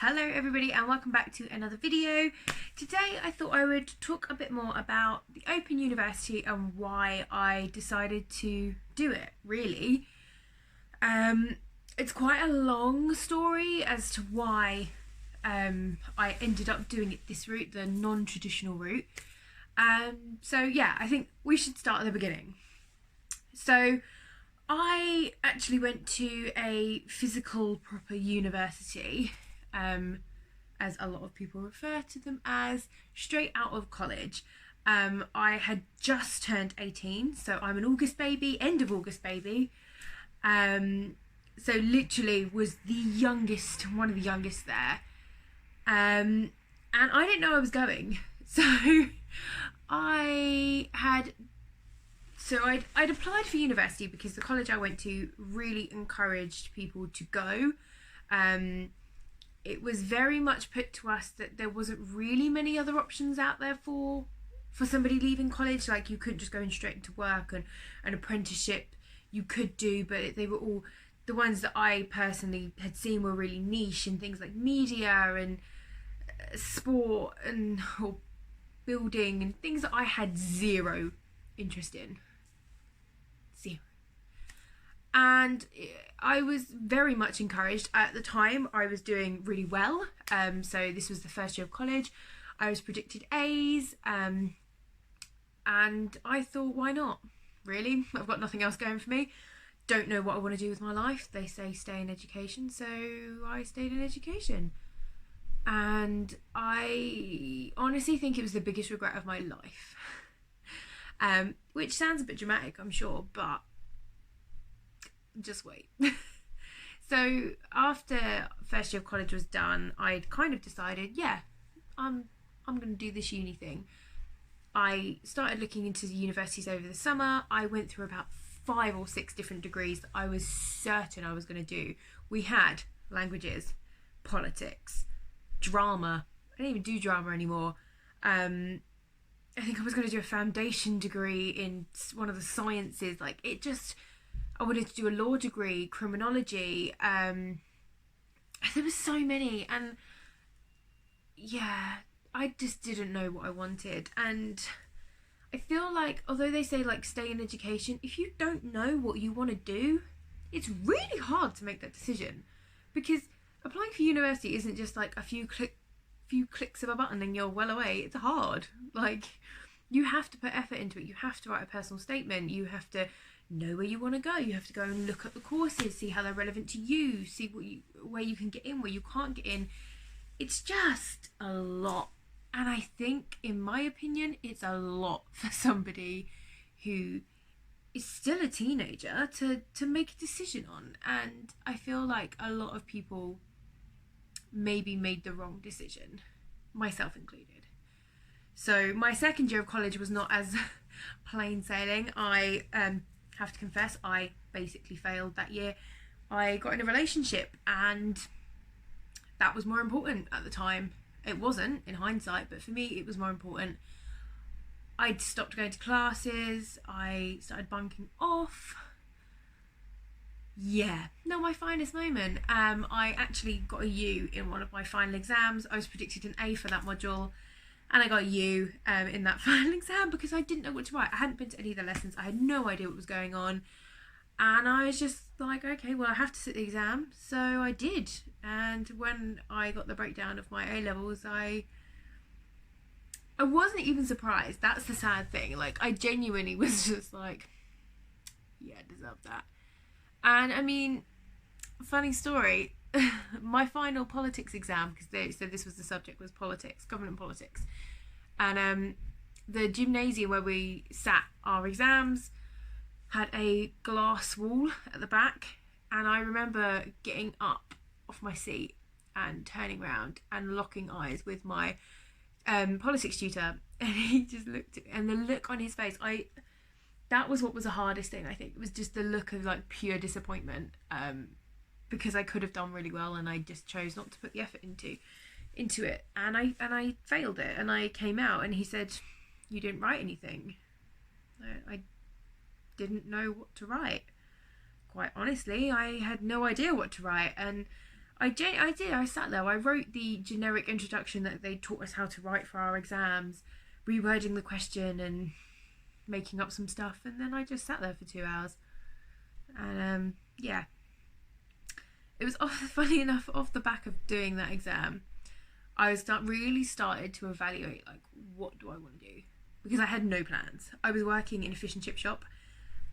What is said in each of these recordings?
Hello everybody and welcome back to another video. Today I thought I would talk a bit more about the Open University and why I decided to do it, really. It's quite a long story as to why I ended up doing it this route, the non-traditional route. So yeah, I think we should start at the beginning. So I actually went to a physical proper university, as a lot of people refer to them as, straight out of college. I had just turned 18, so I'm an August baby, end of August baby. So literally was the youngest, one of the youngest there. And I didn't know I was going. So I'd applied for university because the college I went to really encouraged people to go. It was very much put to us that there wasn't really many other options out there for somebody leaving college. Like, you couldn't just go in straight into work, and an apprenticeship you could do, but they were all, the ones that I personally had seen were really niche in things like media and sport and or building and things that I had zero interest in. Zero. And I was very much encouraged. At the time I was doing really well, so this was the first year of college. I was predicted A's, and I thought, why not? Really, I've got nothing else going for me, don't know what I want to do with my life. They say stay in education, so I stayed in education. And I honestly think it was the biggest regret of my life. Which sounds a bit dramatic, I'm sure, but just wait. So after first year of college was done, I'd kind of decided, yeah, I'm going to do this uni thing. I started looking into the universities over the summer. I went through about 5 or 6 different degrees that I was certain I was going to do. We had languages, politics, drama. I don't even do drama anymore. I think I was going to do a foundation degree in one of the sciences. Like, it just, I wanted to do a law degree, criminology. There was so many, and yeah, I just didn't know what I wanted. And I feel like, although they say like stay in education, if you don't know what you want to do, it's really hard to make that decision, because applying for university isn't just like a few clicks of a button and you're well away. It's hard. Like, you have to put effort into it. You have to write a personal statement. You have to know where you want to go. You have to go and look at the courses, see how they're relevant to you, see where you can get in, where you can't get in. It's just a lot. And I think, in my opinion, it's a lot for somebody who is still a teenager to make a decision on. And I feel like a lot of people maybe made the wrong decision, myself included. So my second year of college was not as plain sailing. I have to confess, I basically failed that year. I got in a relationship, and that was more important at the time. It wasn't in hindsight, but for me it was more important. I'd stopped going to classes. I started bunking off. Yeah, not my finest moment. I actually got a U in one of my final exams. I was predicted an A for that module, and I got a U in that final exam because I didn't know what to write. I hadn't been to any of the lessons. I had no idea what was going on, and I was just like, okay, well, I have to sit the exam, so I did. And when I got the breakdown of my A levels, I wasn't even surprised. That's the sad thing. Like, I genuinely was just like, yeah, I deserve that. And I mean, funny story, my final politics exam, because they said this was the subject, was politics, government politics. And the gymnasium where we sat our exams had a glass wall at the back. And I remember getting up off my seat and turning around and locking eyes with my politics tutor. And he just looked at me, and the look on his face, that was what was the hardest thing, I think. It was just the look of like pure disappointment, because I could have done really well, and I just chose not to put the effort into it, and I failed it. And I came out, and he said, "You didn't write anything." I didn't know what to write. Quite honestly, I had no idea what to write, and I did. I sat there. I wrote the generic introduction that they taught us how to write for our exams, rewording the question and making up some stuff, and then I just sat there for 2 hours. And yeah, it was funny enough, off the back of doing that exam, I really started to evaluate, like, what do I want to do? Because I had no plans. I was working in a fish and chip shop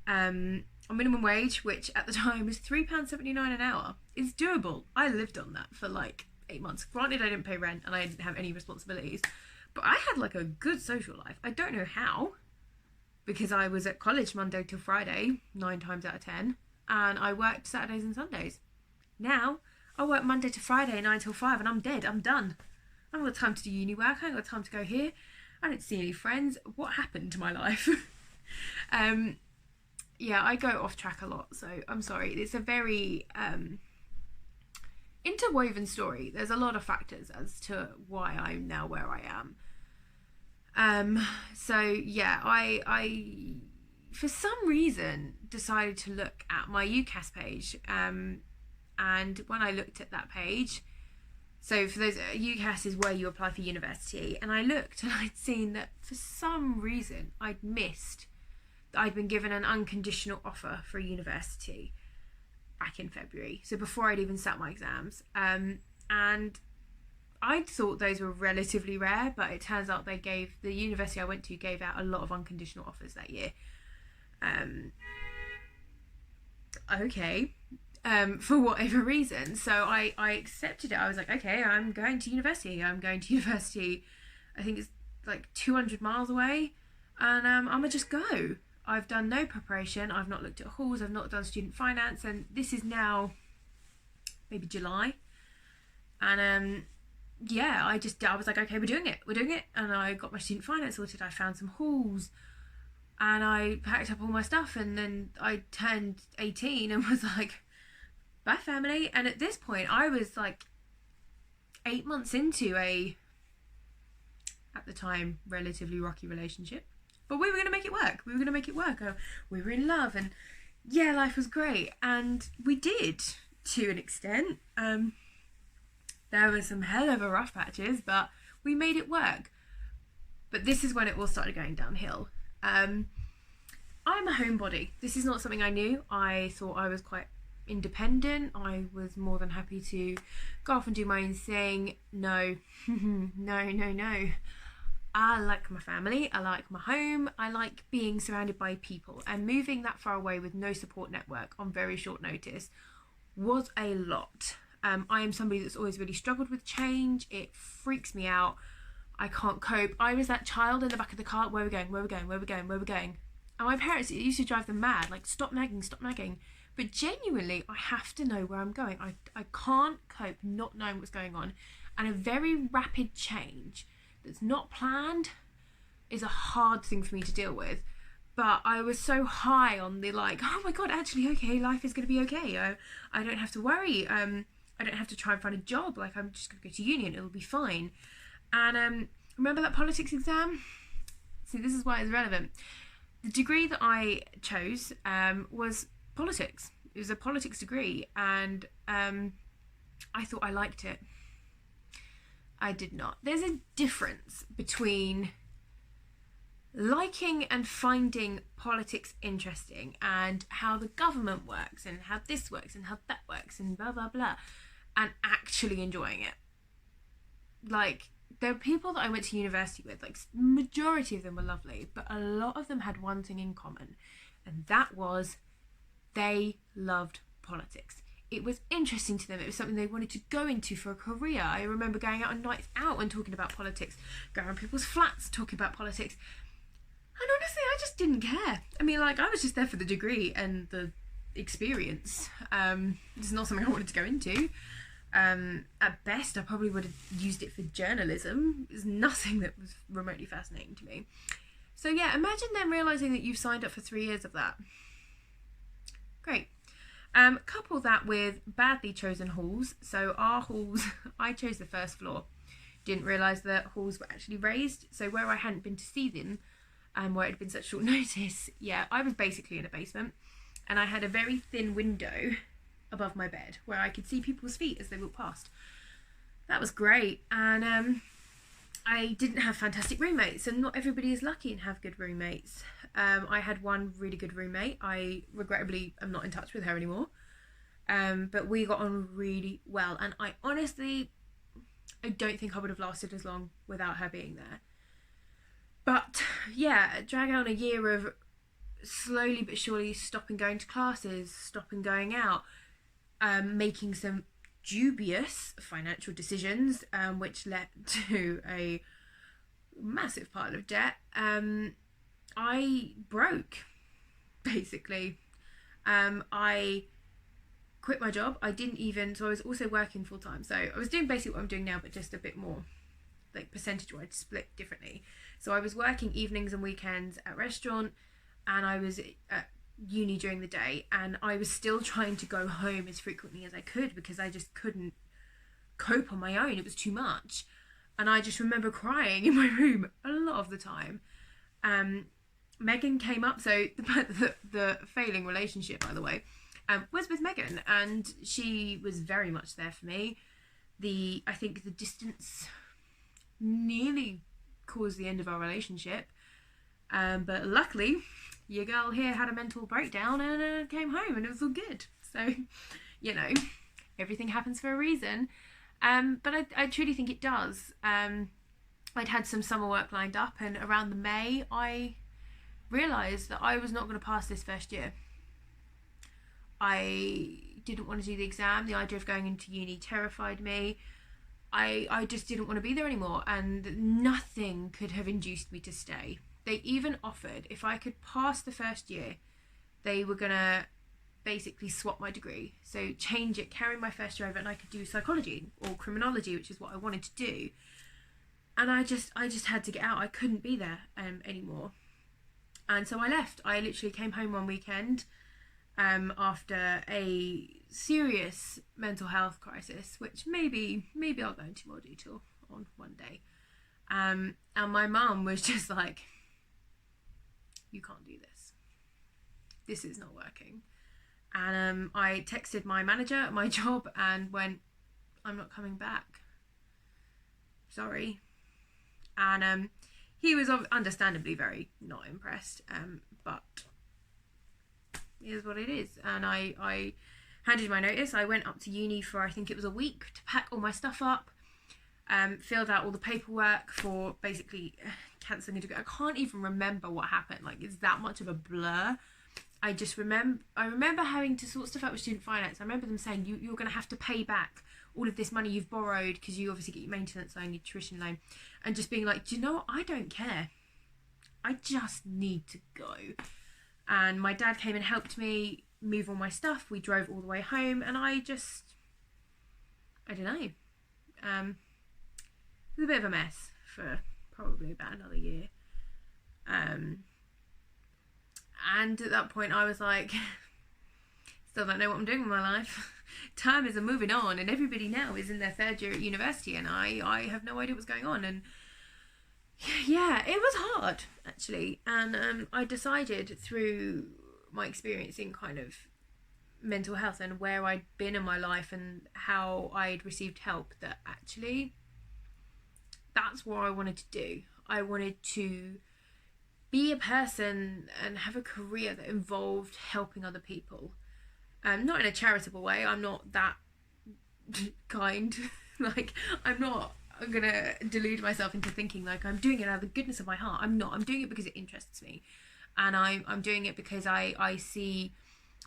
on minimum wage, which at the time was £3.79 an hour. It's doable. I lived on that for like 8 months. Granted, I didn't pay rent and I didn't have any responsibilities, but I had like a good social life. I don't know how, because I was at college Monday till Friday 9 times out of 10, and I worked Saturdays and Sundays. Now I work Monday to Friday 9 till 5 and I'm dead. I'm done. I haven't got time to do uni work. I haven't got time to go here. I don't see any friends. What happened to my life? Yeah, I go off track a lot, so I'm sorry. It's a very interwoven story. There's a lot of factors as to why I'm now where I am. So yeah, I for some reason decided to look at my UCAS page. And when I looked at that page, so for those, UCAS is where you apply for university, and I looked and I'd seen that for some reason I'd missed that I'd been given an unconditional offer for a university back in February, so before I'd even sat my exams. And I thought those were relatively rare, but it turns out the university I went to gave out a lot of unconditional offers that year. Okay. For whatever reason. So I accepted it. I was like, okay, I'm going to university. I think it's like 200 miles away, and I'm gonna just go. I've done no preparation. I've not looked at halls. I've not done student finance, and this is now maybe July. And yeah, I was like, okay, we're doing it. And I got my student finance sorted. I found some halls, and I packed up all my stuff, and then I turned 18 and was like, bye family. And at this point I was like 8 months into a, at the time, relatively rocky relationship, but we were going to make it work. We were in love, and yeah, life was great, and we did, to an extent. There were some hell of a rough patches, but we made it work. But this is when it all started going downhill. I'm a homebody. This is not something I knew. I thought I was quite independent. I was more than happy to go off and do my own thing. No. No. I like my family. I like my home. I like being surrounded by people, and moving that far away with no support network on very short notice was a lot. I am somebody that's always really struggled with change. It freaks me out. I can't cope. I was that child in the back of the car. Where are we going? And my parents, it used to drive them mad. Like, stop nagging. But genuinely, I have to know where I'm going. I can't cope not knowing what's going on. And a very rapid change that's not planned is a hard thing for me to deal with. But I was so high on the, like, oh my God, actually, okay, life is going to be okay. I don't have to worry. I don't have to try and find a job. Like, I'm just going to go to uni and it'll be fine. And remember that politics exam? See, this is why it's relevant. The degree that I chose was politics. It was a politics degree, and I thought I liked it. I did not. There's a difference between liking and finding politics interesting, and how the government works, and how this works, and how that works, and blah blah blah, and actually enjoying it. Like, there are people that I went to university with, like, majority of them were lovely, but a lot of them had one thing in common, and that was they loved politics. It was interesting to them. It was something they wanted to go into for a career. I remember going out on nights out and talking about politics, going around people's flats talking about politics. And honestly, I just didn't care. I mean, like, I was just there for the degree and the experience. It's not something I wanted to go into. At best, I probably would have used it for journalism. It's nothing that was remotely fascinating to me. So yeah, imagine then realising that you've signed up for 3 years of that. Great. Couple that with badly chosen halls. So our halls, I chose the first floor. Didn't realise that halls were actually raised. So where I hadn't been to see them, where it had been such short notice, yeah, I was basically in a basement. And I had a very thin window above my bed where I could see people's feet as they walked past. That was great. And I didn't have fantastic roommates, and not everybody is lucky and have good roommates. I had one really good roommate. I regrettably am not in touch with her anymore. But we got on really well, and I don't think I would have lasted as long without her being there. But yeah, drag out a year of slowly but surely stopping going to classes, stopping going out, making some dubious financial decisions, which led to a massive pile of debt. I broke, basically. I quit my job. So I was also working full time. So I was doing basically what I'm doing now, but just a bit more, like percentage-wise, split differently. So I was working evenings and weekends at restaurant, and I was at uni during the day, and I was still trying to go home as frequently as I could because I just couldn't cope on my own. It was too much. And I just remember crying in my room a lot of the time. Megan came up, so the failing relationship, by the way, was with Megan, and she was very much there for me. I think the distance nearly caused the end of our relationship, but luckily your girl here had a mental breakdown and came home, and it was all good. So, you know, everything happens for a reason. But I truly think it does. I'd had some summer work lined up, and around the May I realised that I was not going to pass this first year. I didn't want to do the exam. The idea of going into uni terrified me. I just didn't want to be there anymore, and nothing could have induced me to stay. They even offered, if I could pass the first year, they were going to basically swap my degree. So change it, carry my first year over, and I could do psychology or criminology, which is what I wanted to do. And I just had to get out. I couldn't be there anymore. And so I left. I literally came home one weekend after a serious mental health crisis, which maybe I'll go into more detail on one day. And my mum was just like, you can't do this. This is not working. And I texted my manager at my job and went, I'm not coming back. Sorry. And he was understandably very not impressed, but it is what it is. And I handed my notice. I went up to uni for, I think it was a week, to pack all my stuff up, filled out all the paperwork for basically cancelling a degree. I can't even remember what happened. Like, it's that much of a blur. I remember having to sort stuff out with student finance. I remember them saying, you're going to have to pay back all of this money you've borrowed, because you obviously get your maintenance loan, your tuition loan, and just being like, do you know what? I don't care. I just need to go. And my dad came and helped me move all my stuff. We drove all the way home, and I don't know. It was a bit of a mess for probably about another year. And at that point I was like, still don't know what I'm doing with my life. Time is moving on, and everybody now is in their third year at university, and I have no idea what's going on. And yeah, it was hard, actually. And I decided through my experience in kind of mental health and where I'd been in my life and how I'd received help, that actually that's what I wanted to do. I wanted to be a person and have a career that involved helping other people. Not in a charitable way. I'm not that kind. Like, I'm gonna delude myself into thinking like I'm doing it out of the goodness of my heart. I'm not. I'm doing it because it interests me, and I'm doing it because I see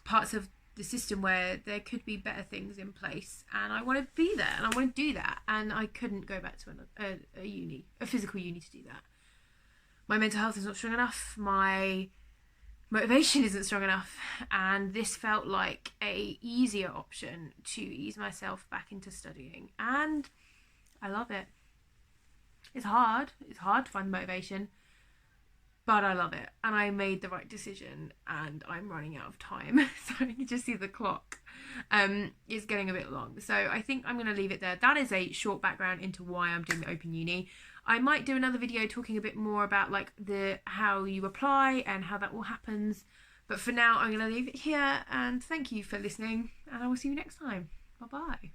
parts of the system where there could be better things in place, and I want to be there, and I want to do that. And I couldn't go back to a physical uni to do that. My mental health is not strong enough. My motivation isn't strong enough, and this felt like a easier option to ease myself back into studying, and I love it. It's hard to find the motivation, but I love it, and I made the right decision, and I'm running out of time. So you can just see the clock is getting a bit long, so I think I'm going to leave it there. That is a short background into why I'm doing the Open Uni. I might do another video talking a bit more about like how you apply and how that all happens, But for now, I'm going to leave it here, and thank you for listening, and I will see you next time. Bye bye.